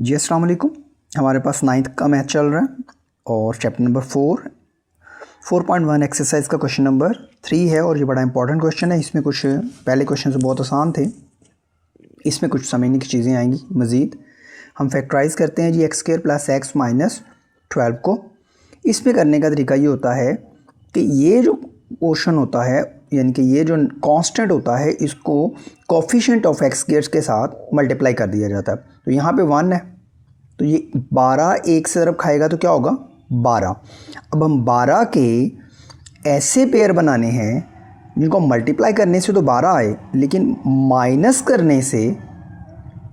जी अस्सलाम वालेकुम। हमारे पास 9th का मैथ चल रहा है और चैप्टर नंबर 4.1 एक्सरसाइज का क्वेश्चन नंबर 3 है और ये बड़ा इंपॉर्टेंट क्वेश्चन है। इसमें कुछ पहले क्वेश्चन से बहुत आसान थे, इसमें कुछ समझने की चीज़ें आएंगी मज़ीद। हम फैक्टराइज करते हैं जी x² + x - 12 को। इसमें करने का तरीका ये होता है कि ये जो पोर्शन होता है यानी कि ये जो कांस्टेंट होता है इसको कोफिशिएंट ऑफ x² के साथ मल्टीप्लाई कर दिया जाता है। तो यहाँ पे 1 है तो ये 12 एक से तरफ खाएगा तो क्या होगा 12। अब हम 12 के ऐसे पेयर बनाने हैं जिनको मल्टीप्लाई करने से तो 12 आए लेकिन माइनस करने से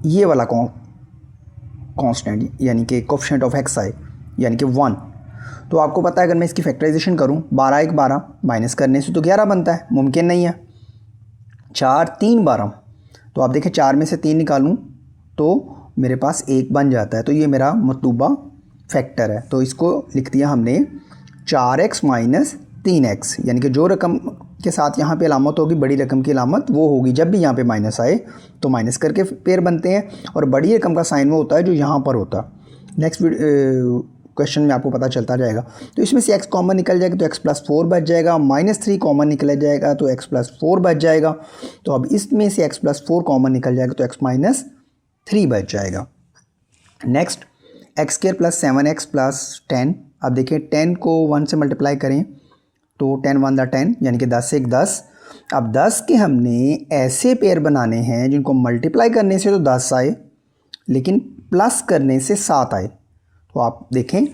ये वाला कांस्टेंट यानी कि कोफिशिएंट ऑफ x आए यानी कि 1। तो आपको पता है अगर मैं इसकी फैक्टराइजेशन करूं 12 1 12 माइनस करने से तो 11 बनता है, मुमकिन नहीं है। 4 3 12 तो आप देखें 4 में से 3 निकालूं तो मेरे पास 1 बन जाता है। तो ये मेरा मतलूबा फैक्टर है। तो इसको लिख दिया हमने 4x - 3x यानी कि जो रकम के साथ यहाँ पे अलामत होगी बड़ी रकम की अलामत वो होगी जब भी यहाँ पे माइनस आए तो माइनस करके पेयर बनते हैं और बड़ी रकम का साइन वो होता है जो यहाँ पर होता है। नेक्स्ट क्वेश्चन में आपको पता चलता जाएगा। तो इसमें से x कॉमन निकल जाएगा तो x + 4 बच जाएगा, -3 कॉमन निकल जाएगा तो x + 4 बच जाएगा। तो अब इसमें से x + 4 कॉमन निकल जाएगा तो x - 3 बच जाएगा। Next x² + 7x + 10। अब देखिए 10 को 1 से मल्टीप्लाई करें तो 10 1 दा 10 यानी कि 10 1 10। अब 10 के हमने ऐसे पेयर बनाने हैं जिनको मल्टीप्लाई करने से तो 10 आए लेकिन प्लस करने से 7 आए। तो आप देखें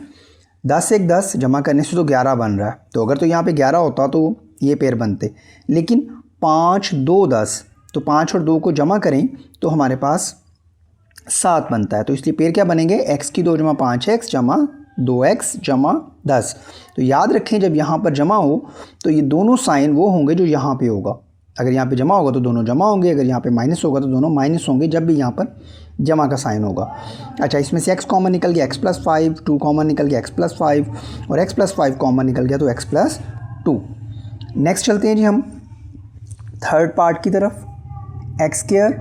10 1 10 जमा करने से तो 11 बन रहा है। तो अगर तो यहाँ पे 11 होता तो ये पेयर बनते, लेकिन 5 2 10 तो 5 और 2 को जमा करें तो हमारे पास 7 बनता है। तो इसलिए पेयर क्या बनेंगे x की 2 = 5x = 2x = 10। तो याद रखें जब यहाँ पर जमा हो तो ये दोनों साइन वो होंगे जो यहाँ पे होगा। अगर यहाँ पे जमा होगा तो दोनों जमा होंगे, अगर यहाँ पे माइनस होगा तो दोनों माइनस होंगे जब भी यहाँ पर जमा का साइन होगा। अच्छा, इसमें से x कॉमन निकल गया x + 5, 2 कॉमन निकल गया x + 5 और x + 5 कॉमन निकल गया तो x + 2। नेक्स्ट चलते हैं जी हम थर्ड पार्ट की तरफ। x²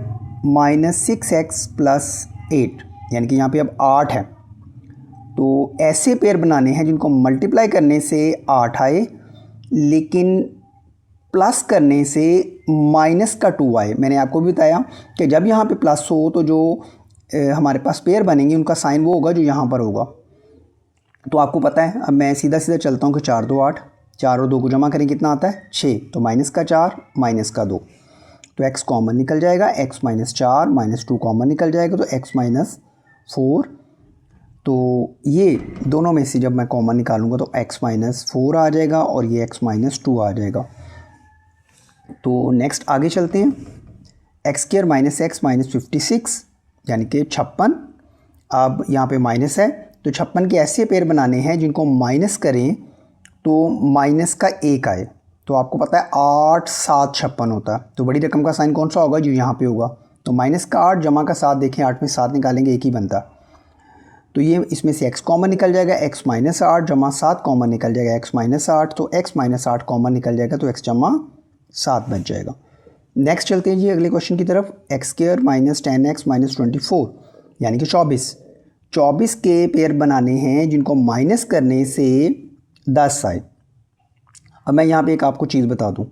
- 6x + 8 यानी कि यहाँ पे अब 8 है। तो ऐसे पेयर बनाने हैं जिनको मल्टीप्लाई करने से 8 आए लेकिन प्लस करने से -2 आए। मैंने आपको भी बताया कि जब यहाँ पे प्लस हो तो जो हमारे पास पेयर बनेंगे उनका साइन वो होगा जो यहाँ पर होगा। तो आपको पता है, अब मैं सीधा सीधा चलता हूँ कि 4 2 8, 4 और 2 को जमा करें कितना आता है 6, तो -4 -2 तो x कॉमन निकल जाएगा, x - 4 -2 कॉमन निकल जाएगा तो x - 4। तो ये दोनों में से जब मैं कॉमन निकालूंगा तो x - 4 आ जाएगा और ये x - 2 आ जाएगा। तो नेक्स्ट आगे चलते हैं। x² - x - 56 यानी कि 56। अब यहाँ पे माइनस है तो 56 के ऐसे पेयर बनाने हैं जिनको माइनस करें तो माइनस का 1 आए। तो आपको पता है 8 7 56 होता है। तो बड़ी रकम का साइन कौन सा होगा जो यहाँ पे होगा। तो -8 जमा का 7 देखें 8 में 7 निकालेंगे 1 ही बनता। तो ये इसमें से x कॉमन निकल जाएगा, x - 8 जमा 7 कॉमन निकल जाएगा x - 8 तो x - 8 कॉमन निकल जाएगा तो x जमा 7 बच जाएगा। नेक्स्ट चलते हैं जी अगले क्वेश्चन की तरफ। x² - 10x - 24 यानी कि 24 के पेयर बनाने हैं जिनको माइनस करने से 10 आए। अब मैं यहाँ पे एक आपको चीज़ बता दूँ,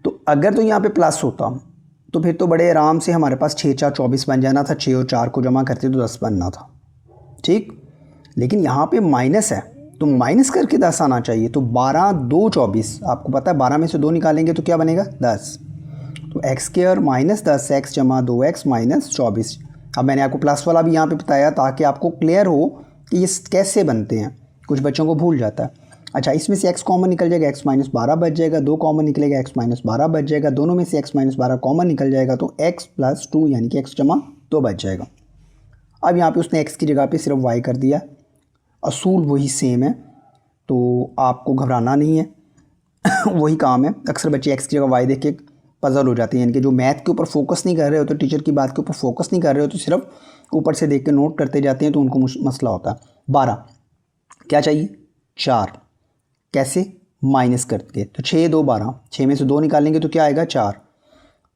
तो अगर तो यहाँ पे प्लस होता तो फिर तो बड़े आराम से हमारे पास 6 4 24 बन जाना था। 6 और 4 को जमा करते तो 10 बनना था, ठीक। लेकिन यहाँ पे माइनस है तो माइनस करके 10 आना चाहिए। तो 12 2 24, आपको पता है 12 में से 2 निकालेंगे तो क्या बनेगा 10। तो x² - 10x = 2x - 24। अब मैंने आपको प्लस वाला भी यहाँ पे बताया ताकि आपको क्लियर हो कि ये कैसे बनते हैं, कुछ बच्चों को भूल जाता है। अच्छा, इसमें से x कॉमन निकल जाएगा, x - 12 बच जाएगा, 2 कॉमन निकलेगा, x - 12 बच जाएगा, दोनों में से x - 12 कॉमन निकल जाएगा तो x + 2 यानी कि x = 2 बच जाएगा। अब यहाँ पे उसने x की जगह पे सिर्फ y कर दिया, असूल वही सेम है तो आपको घबराना नहीं है वही काम है। अक्सर बच्चे x की जगह y देख के पजल हो जाते हैं, यानी कि जो मैथ के ऊपर फोकस नहीं कर रहे हो तो टीचर की बात के ऊपर फोकस नहीं कर रहे हो तो सिर्फ ऊपर से देख के नोट करते जाते हैं तो उनको मसला होता है। 12 क्या चाहिए 4, कैसे माइनस करके, तो 6 2 12, 6 में से 2 निकालेंगे तो क्या आएगा 4।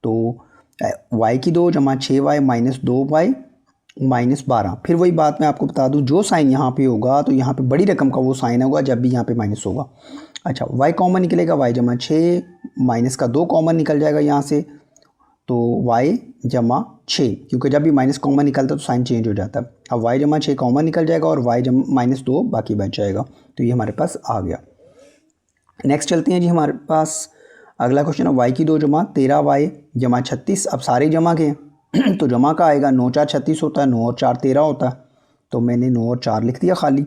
तो y की 2 जमा 6y - 2y -12। फिर वही बात मैं आपको बता दूं, जो साइन यहाँ पे होगा तो यहाँ पे बड़ी रकम का वो साइन होगा जब भी यहाँ पे माइनस होगा। अच्छा, y कॉमन निकलेगा, y जमा 6, माइनस का 2 कॉमन निकल जाएगा यहाँ से, तो y जमा 6, क्योंकि जब भी माइनस कॉमन निकलता है तो साइन चेंज हो जाता है। अब y जमा 6 कॉमन निकल जाएगा और y जमा -2 बाकी बच जाएगा, तो ये हमारे पास आ गया। नेक्स्ट चलते हैं जी, हमारे पास अगला क्वेश्चन है y की 2 जमा 13y जमा 36। अब सारे जमा के तो जमा का आएगा, 9 4 36 होता है, 9 और 4 13 होता है, तो मैंने 9 और 4 लिख दिया खाली।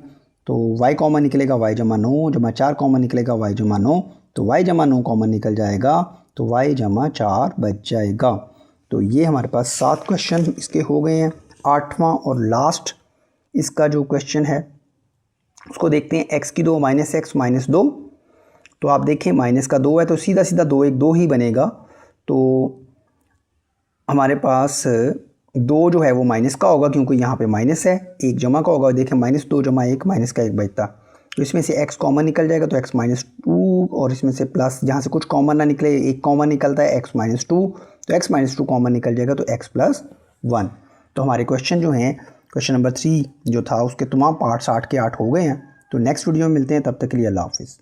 तो y कॉमन निकलेगा, y जमा 9 जमा 4 कॉमन निकलेगा, y जमा 9, तो y जमा 9 कॉमन निकल जाएगा, तो y जमा 4 बच जाएगा। तो ये हमारे पास 7 क्वेश्चन इसके हो गए हैं। 8वां और लास्ट इसका जो क्वेश्चन है उसको देखते हैं। x की 2 माइनस एक्स माइनस 2, तो आप देखें माइनस का 2 है तो सीधा सीधा 2 1 2 ही बनेगा, तो हमारे पास 2 जो है वो माइनस का होगा क्योंकि यहाँ पे माइनस है, 1 जमा का होगा। देखें -2 जमा 1 माइनस का 1 बचता, तो इसमें से x कॉमन निकल जाएगा, तो x -2, और इसमें से प्लस, जहाँ से कुछ कॉमन ना निकले, 1 कॉमन निकलता है, x -2, तो x -2 कॉमन निकल जाएगा, तो x + 1। तो हमारे क्वेश्चन जो हैं, क्वेश्चन नंबर 3 जो था उसके तमाम पार्ट्स 8 के 8 हो गए हैं। तो नेक्स्ट वीडियो में मिलते हैं, तब तक के लिए अल्लाह हाफिज़।